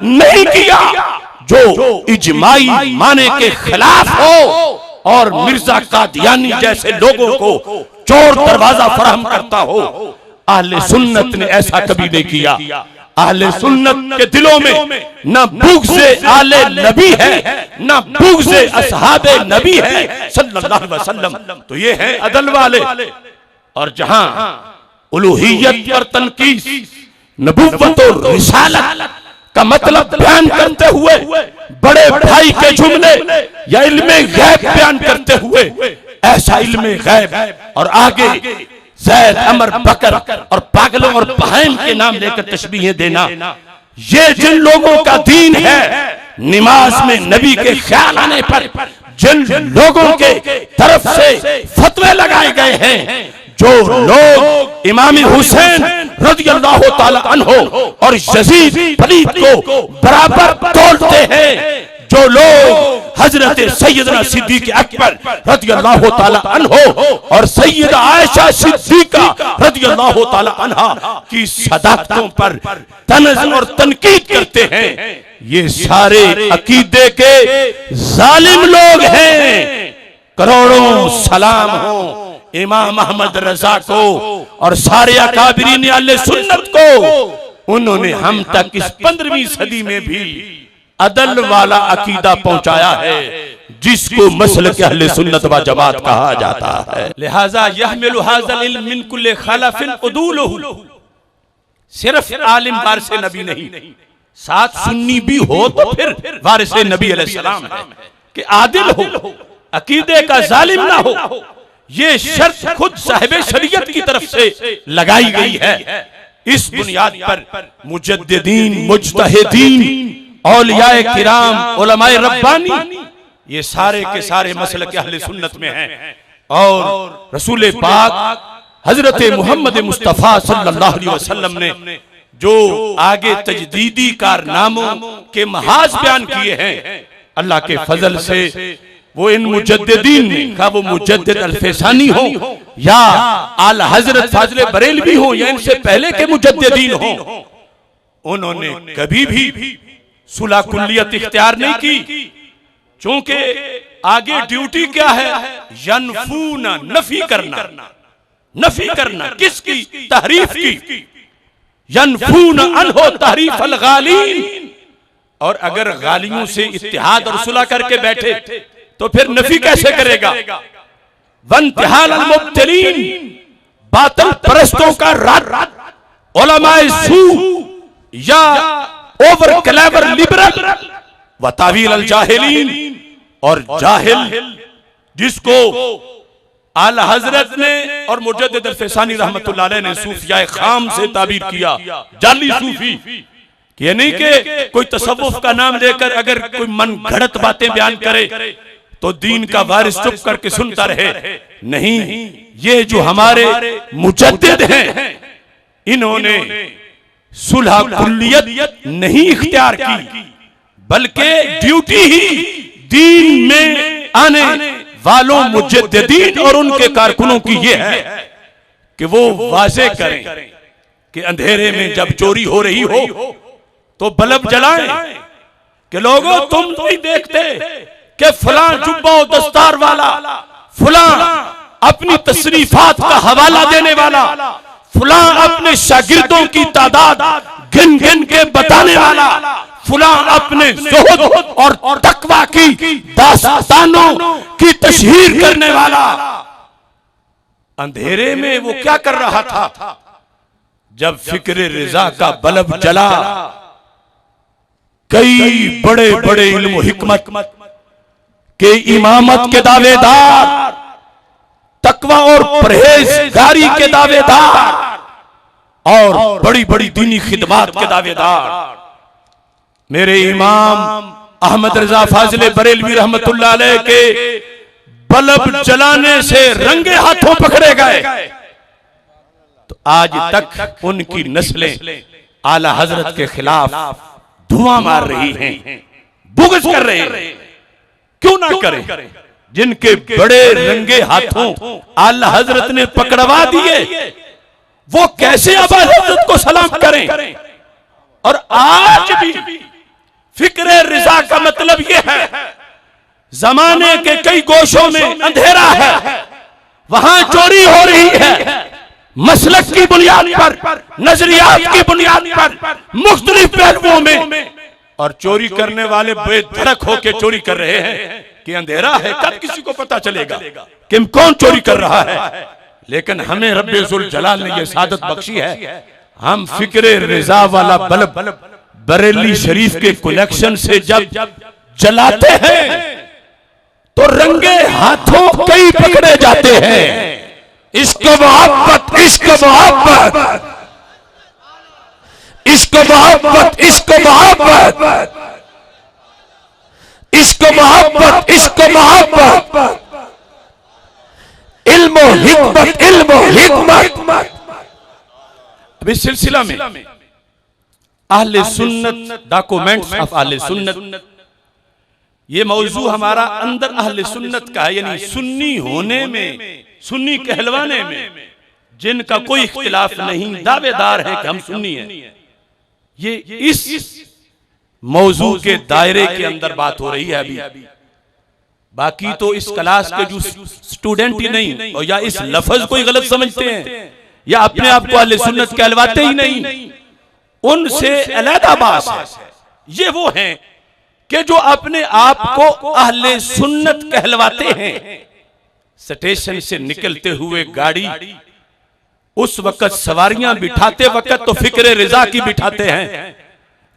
नहीं किया जो इजमाई माने के खिलाफ हो और मिर्जा कादियानी जैसे लोगों को चोर दरवाजा फराहम करता हो। अहले सुन्नत ने ऐसा कभी नहीं किया। अहले सुन्नत के दिलों में न बुग़्ज़े आले नबी है, न बुग़्ज़े अस्हाबे नबी है सल्लल्लाहु अलैहि वसल्लम। तो ये है अदल वाले। और जहां उलूहियत पर तनकीस, नबुव्वत और रिसालत का मतलब बयान करते हुए, बड़े भाई के जुमले या इल्मे गैब बयान करते हुए, ऐसा इल्मे गैब और आगे ज़ैद, अमर, बकर और पागलों और बहन के नाम लेकर तशबीहें देना, ये जिन लोगों का दीन है। नमाज में नबी के ख्याल आने पर जिन लोगों के तरफ से फतवे लगाए गए हैं, जो लोग इमाम हुसैन रज़ियल्लाहु ताला अन्हो और यजीद पलीद को बराबर तोलते हैं, जो लोग हजरत सैयदना सिद्दीक़ अकबर रज़ियल्लाहु ताला अन्हो और सैयदा आयशा सिद्दीक़ा रज़ियल्लाहु ताला अन्हा की सदाकतों पर तनज़ और तनकीद करते हैं, ये सारे अकीदे के जालिम लोग हैं। करोड़ों सलाम हो इमाम अहमद रजा को और सारे अकाबिरीन अहले सुन्नत को। उन्होंने हम तक इस 15वीं सदी में भी अदल वाला अकीदा पहुंचाया है, जिसको मसलक अहले सुन्नत व जमात कहा जाता है। लिहाजा यहमिलु हाज़ल इल्म मिन कुल्लि खलफिन उदूलुहु। सिर्फ आलिम वारिस नबी नहीं, साथ सुन्नी भी हो तो फिर वारिस नबी अलैहिस्सलाम है कि आदिल हो, अकीदे का जालिम ना हो। ये शर्त खुद साहिब शरीयत की तरफ से लगाई गई है। इस बुनियाद पर मुजद्दिदीन, मुज्तहिदीन, औलियाए किराम, उलमाए रब्बानी, ये सारे के सारे मसलक अहले सुन्नत में हैं। और रसूल पाक हजरत मोहम्मद मुस्तफ़ा सल्लल्लाहु अलैहि वसल्लम ने जो आगे तजदीदी कारनामों के महाज बयान किए हैं, अल्लाह के फजल से वो इन मुजद्दिदीन ने, का वो मुजद्दिद अल-फैसानी हो या आला हजरत फाज़िल बरेलवी हो या इनसे पहले के मुजद्दिदीन हो, उन्होंने कभी भी सुलह कुल्लियत इख्तियार नहीं की। चूंकि आगे ड्यूटी क्या है? यनफूना, नफी करना। नफी करना किसकी? तहरीफ की। यनफूना अन्हो तहरीफ अल-गालीन। और अगर गालियों से इत्तिहाद और सुलह करके बैठे तो फिर नफी कैसे करेगा? वंतिहाल अल-मुब्तिलीन, बातिल परस्तों का रद, उलमाए सू या ओवर क्लेवर लिबरल व तावील अल जाहिलीन, और जाहिल जिसको आला हजरत ने और मुजद्दिद अल-फैसानी रहमतुल्लाह अलैह ने सूफिया खाम से ताबीर किया, जाली सूफी। ये नहीं कि कोई तसव्वुफ का नाम लेकर अगर कोई मन घड़त बातें बयान करे तो दीन का वारिस चुप करके सुनता रहे। नहीं, ये जो हमारे मुजद्दिद हैं, इन्होंने सुलह कुल्लियत नहीं इख्तियार की, बल्कि ड्यूटी ही दीन में आने वालों मुजद्दिदीन और उनके कारकुनों की ये है कि वो वाज़े करें कि अंधेरे में जब चोरी हो रही हो तो बल्ब जलाएं कि लोगों तुम नहीं देखते कि फलां जुब्बा और दस्तार वाला, फलां अपनी तशरीफात का हवाला देने वाला, फलां अपने शागिर्दों की तादाद गिन गिन के बताने वाला, फलां अपने ज़ुहद और तकवा की दास्तानों की तशहीर करने वाला। अंधेरे में वो क्या कर रहा था? जब फिक्र रिजा का बल्ब जला, कई बड़े बड़े इल्म हिकमत के इमामत के दावेदार, तकवा और परहेजगारी के दावेदार और बड़ी बड़ी दीनी खिदमत के दावेदार मेरे इमाम अहमद रजा फाजिल बरेलवी रहमतुल्लाह अलैह के बल्ब जलाने से रंगे हाथों पकड़े गए। तो आज तक उनकी नस्लें आला हजरत के खिलाफ धुआं मार रही हैं, बुग़्ज़ कर रहे हैं। क्यों ना करें? जिनके बड़े रंगे हाथों आला हजरत ने पकड़वा दिए, वो कैसे आला हजरत को सलाम करें? और आज भी फिक्रे रिजा का मतलब यह है, जमाने के कई गोशों में अंधेरा है, वहां चोरी हो रही है, मसलक की बुनियाद पर, नजरियात की बुनियाद पर, मुख्तलिफ पहलुओं में, और चोरी करने वाले बेधड़क होकर चोरी कर रहे हैं कि अंधेरा है, कब किसी को पता चलेगा कि कौन चोरी कर रहा है। लेकिन हमें रब्बे जुल जलाल ने यह सादत बख्शी है, हम फिक्रे रिजा वाला बल्ब बरेली शरीफ के कलेक्शन से जब जलाते हैं तो रंगे हाथों कई पकड़े जाते हैं। इश्क मोहब्बत, इश्क मोहब्बत, इश्क मोहब्बत, इश्क मोहब्बत, इश्क मोहब्बत, इश्क मोहब्बत, इल्म हिकमत, इल्म हिकमत। अब इस सिलसिला में अहले सुन्नत, डॉक्यूमेंट्स ऑफ अहले सुन्नत, ये मौजू हमारा अंदर अहले सुन्नत का है, यानी सुन्नी होने में, सुन्नी कहलवाने में जिनका कोई इख्तिलाफ नहीं, दावेदार है कि हम सुन्नी हैं। ये इस मौजू के दायरे के अंदर बात हो रही है अभी। बाकी तो इस क्लास के जो स्टूडेंट ही नहीं, और या इस लफ्ज को ही गलत समझते हैं, या अपने आप को अहले सुन्नत कहलवाते ही नहीं, उनसे अलहदा बात है। ये वो हैं कि जो अपने आप को अहले सुन्नत कहलवाते हैं। स्टेशन से निकलते हुए गाड़ी उस वक्त सवारियां बिठाते वक्त तो फिक्रे रिजा की बिठाते हैं,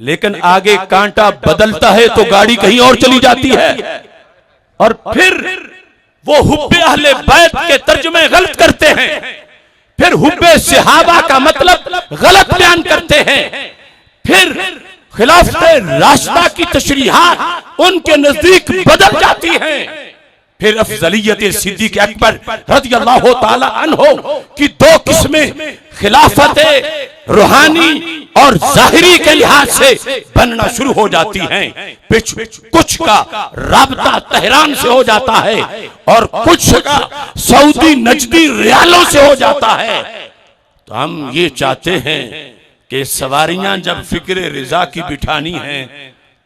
लेकिन आगे कांटा बदलता है तो गाड़ी कहीं और चली जाती है, और फिर वो हुब्बे अहले बैत के तर्जुमे गलत करते हैं, फिर हुब्बे सहाबा का मतलब गलत बयान करते हैं, फिर खिलाफते राशिदा की तशरीहात उनके नजदीक बदल जाती हैं, फिर अफजलियत सिद्दीक अकबर रज़ियल्लाहु ताला अन्हो की दो किस्में खिलाफत रूहानी और जाहिरी के लिहाज से बनना शुरू हो जाती हैं। कुछ का राबता तेहरान से हो जाता है और कुछ का सऊदी नजदी रियालों से हो जाता है। तो हम ये चाहते हैं कि सवारियां जब फिक्रे रिजा की बिठानी है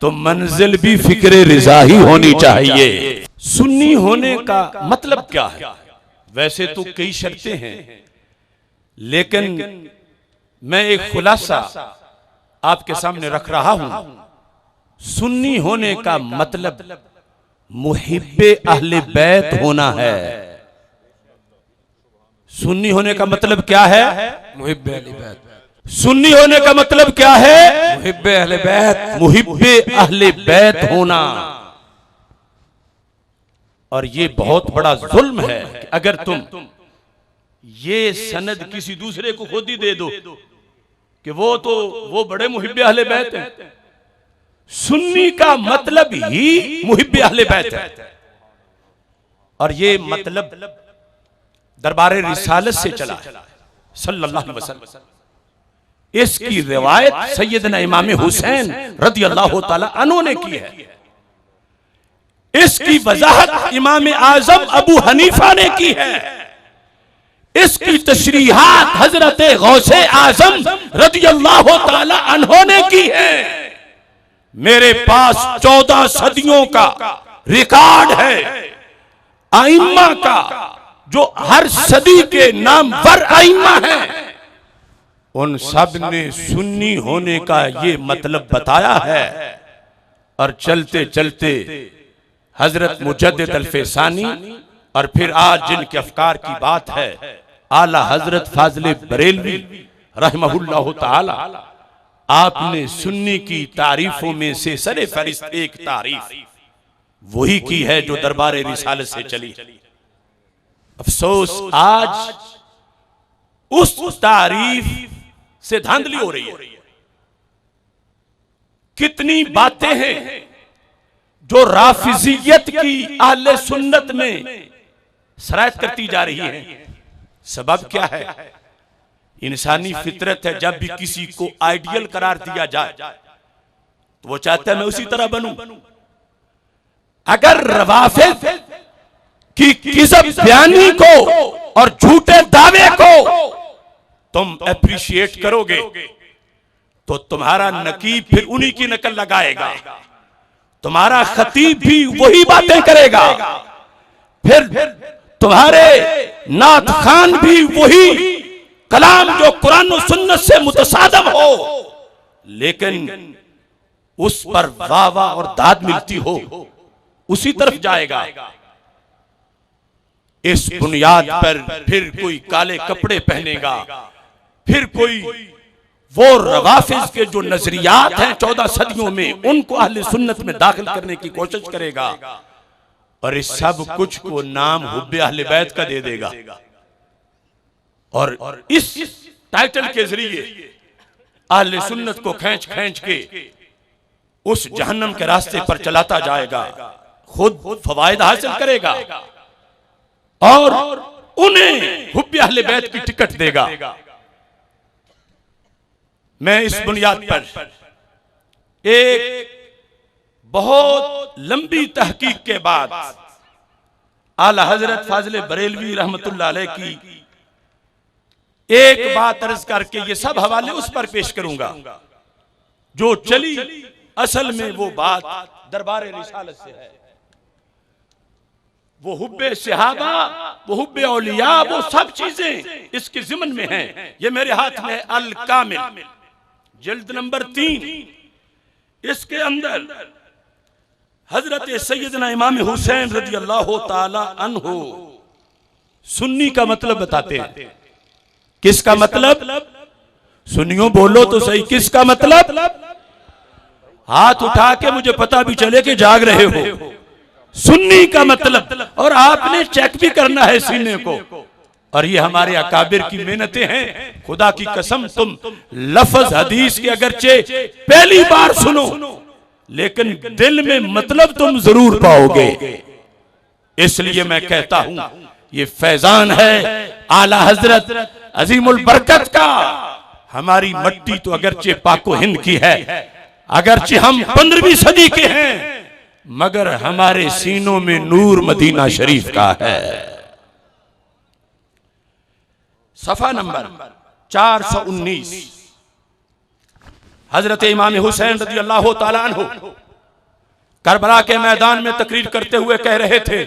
तो मंजिल भी फिक्रे रिजा ही होनी चाहिए। सुन्नी होने का मतलब क्या है? वैसे तो कई शर्तें हैं, लेकिन मैं एक खुलासा आपके सामने रख रहा हूं। सुन्नी होने का मतलब मुहिब्बे अहले बैत होना है। सुन्नी होने का मतलब क्या है? मुहिब्बे अहले बैत। सुन्नी होने का मतलब क्या है? मुहिब्बे अहले बैत। मुहिब्बे अहले बैत होना। और ये बहुत बड़ा जुल्म है कि अगर तुम ये सनद किसी दूसरे को खुद ही दे दो कि वो बड़े मुहिब्बे अहले बैत हैं। सुन्नी का मतलब ही मुहिब्बे अहले बैत है, और ये मतलब दरबारे रिसालत से चला है सल्लल्लाहु अलैहि वसल्लम। इसकी रिवायत सैयदना इमाम हुसैन रज़ियल्लाहु ताला अन्हु ने की है। इसकी वजाहत इमाम आजम अबू हनीफा ने की है। इसकी तशरीहात हजरत गौसे आजम रज़ियल्लाहु ताला अन्हु ने की है। मेरे पास 14 सदियों का रिकॉर्ड है आइम्मा का, जो हर सदी के नामवर आइम्मा हैं। उन सब ने सुन्नी होने का ये मतलब बताया है। और चलते चलते हजरत मुजद्दिद अल-फैसानी और फिर आज जिनके अफकार की बात है आला हजरत फाजिल बरेलवी रहमहुल्लाह ताला, आपने सुन्नी की तारीफों में से सरे फरिश्त एक तारीफ वही की है जो दरबार रिसालत से चली। अफसोस आज उस तारीफ से धांधली हो रही है। कितनी बातें हैं जो राफिजियत की अहले सुन्नत में सरायत करती जा रही है। सबब क्या है? इंसानी फितरत है, जब भी किसी को आइडियल करार दिया जाए तो वो चाहता है मैं उसी तरह बनूं। अगर रवाफिज की किज़ब बयानी को और झूठे दावे को तुम अप्रिशिएट करोगे तो तुम्हारा नकीब फिर उन्हीं की नकल लगाएगा, तुम्हारा खतीब भी वही बातें करेगा, फिर तुम्हारे नात खान भी वही कलाम जो कुरान और सुन्नत से मुतसादम हो, लेकिन उस पर वाह वाह और दाद मिलती हो, उसी तरफ जाएगा। इस बुनियाद पर फिर कोई काले कपड़े पहनेगा, फिर कोई वो रवाफिज के जो नजरियात हैं 14 सदियों में, उनको अहले सुन्नत में दाखिल करने की कोशिश करेगा, और इस सब कुछ को नाम हुब्बे अहले बैत का दे देगा, और इस टाइटल के जरिए अहले सुन्नत को खींच खींच के उस जहन्नम के रास्ते पर चलाता जाएगा, खुद फवायद हासिल करेगा और उन्हें हुब्बे अहले बैत की टिकट देगा। मैं इस बुनियाद पर एक बहुत लंबी तहकीक के बाद आला हजरत फाजिल बरेलवी रहमतुल्लाह अलैह की एक बात अर्ज करके ये सब हवाले उस पर पेश करूंगा जो चली असल में वो बात दरबार रिसालत से है। वो हुब्बे सहाबा, वो हुब्बे औलिया, वो सब चीजें इसके ज़िम्न में हैं। ये मेरे हाथ में अल कामिल जिल्द नंबर 3, इसके अंदर हजरत सैयदना इमाम हुसैन रजी अल्लाह ताला अन्हु सुन्नी का मतलब बताते हैं। किसका मतलब? सुन्नियों बोलो तो सही, किसका मतलब? हाथ उठा के मुझे पता भी चले कि जाग रहे हो। सुन्नी का मतलब, और आपने चेक भी करना है सीने को, और ये हमारे अकाबिर की मेहनतें हैं। खुदा की कसम, तुम लफ्ज हदीस के अगरचे पहली बार सुनो, लेकिन दिल में मतलब तुम जरूर पाओगे। इसलिए मैं कहता हूं ये फैजान है आला हजरत अजीमुल बरकत का। हमारी मट्टी तो अगरचे पाको हिंद की है, अगरचे हम 15वीं सदी के हैं, मगर हमारे सीनों में नूर मदीना शरीफ का है। सफा नंबर 419 हजरत इमाम हुसैन रज़ी अल्लाह ताला अन्हु करबला के मैदान में तकरीर करते हुए कह रहे थे,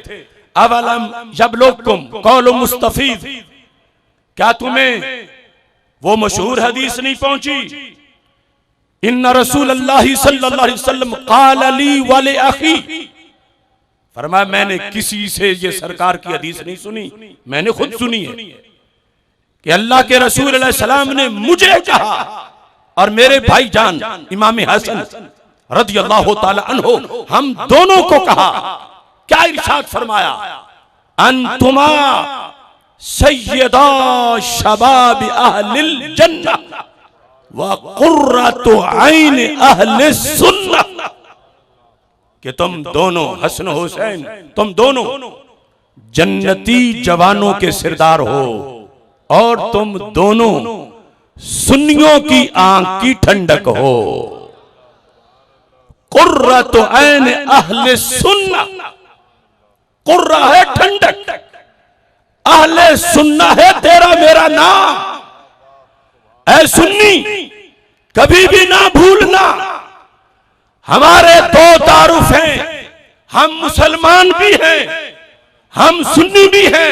अवलम यबलुकुम कौलु मुस्तफीद, क्या तुम्हें वो मशहूर हदीस नहीं पहुंची? इन्ना रसूलल्लाह सल्लल्लाहु अलैहि वसल्लम क़ाल ली व li अखी, फरमाया मैंने किसी से ये सरकार की हदीस नहीं सुनी, मैंने खुद सुनी है कि अल्लाह के रसूल अलैहि सलाम ने मुझे कहा और मेरे भाईजान इमाम हसन रज़ी अल्लाह ताला अन्हु हम दोनों को कहा। क्या इरशाद फरमाया? अंतुमा सय्यदा शबाब अहलिल जन्नह व कुर्रतु ऐन अहले सुन्नह, कि तुम दोनों हसन हुसैन, तुम दोनों जन्नती जवानों के सिरदार हो, और तुम दोनों सुन्नियों की आंख की ठंडक हो। कुर्रतु ऐन अहले सुन्नह, कुर्रा है ठंडक, अहले सुन्नह है तेरा मेरा नाम। ऐ सुन्नी, कभी भी ना भूलना हमारे दो तारुफ हैं, हम मुसलमान भी हैं, हम सुन्नी भी हैं।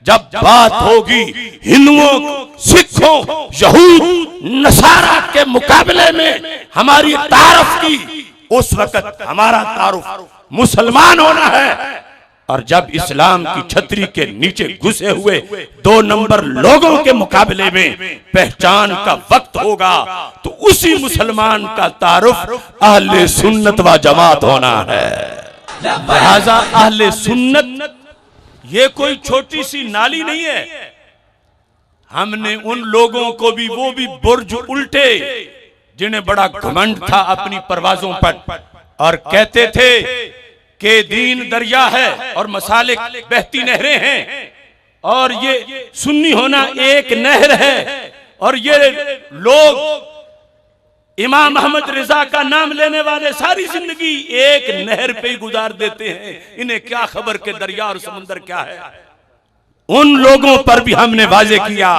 जब बात होगी हिंदुओं, सिखों, यहूद, नसारा के मुकाबले में हमारी तारुफ की, उस वक्त हमारा तारुफ मुसलमान होना है। और जब इस्लाम की छतरी के नीचे घुसे हुए 2 नंबर लोगों के मुकाबले में पहचान का वक्त होगा, तो उसी मुसलमान का तारुफ अहले सुन्नत व जमात होना है। लिहाजा अहले सुन्नत ये कोई छोटी सी नाली नहीं है। हमने उन लोगों को भी, वो भी बुर्ज उल्टे, जिन्हें बड़ा घमंड था अपनी परवाजों पर, और कहते थे कि दीन दरिया है और मसालिक बहती नहरें हैं, और ये सुन्नी होना एक नहर है, और ये लोग इमाम अहमद रिजा का नाम लेने वाले सारी जिंदगी एक नहर पे ही गुजार देते हैं। इन्हें क्या खबर के दरिया और समुंदर क्या है। उन लोगों पर भी हमने वाजे किया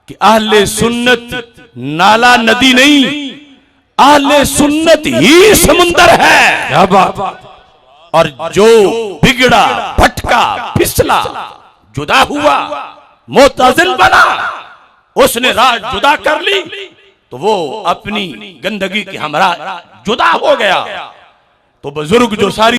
कि अहले सुन्नत नाला नदी नहीं, आले सुन्नत ही समुंदर है। क्या बात। और जो बिगड़ा, भटका, फिसला, जुदा हुआ, मोतजिल बना, उसने राह जुदा कर ली, तो वो अपनी गंदगी के हमरा जुदा हो गया। तो बुजुर्ग जो सारी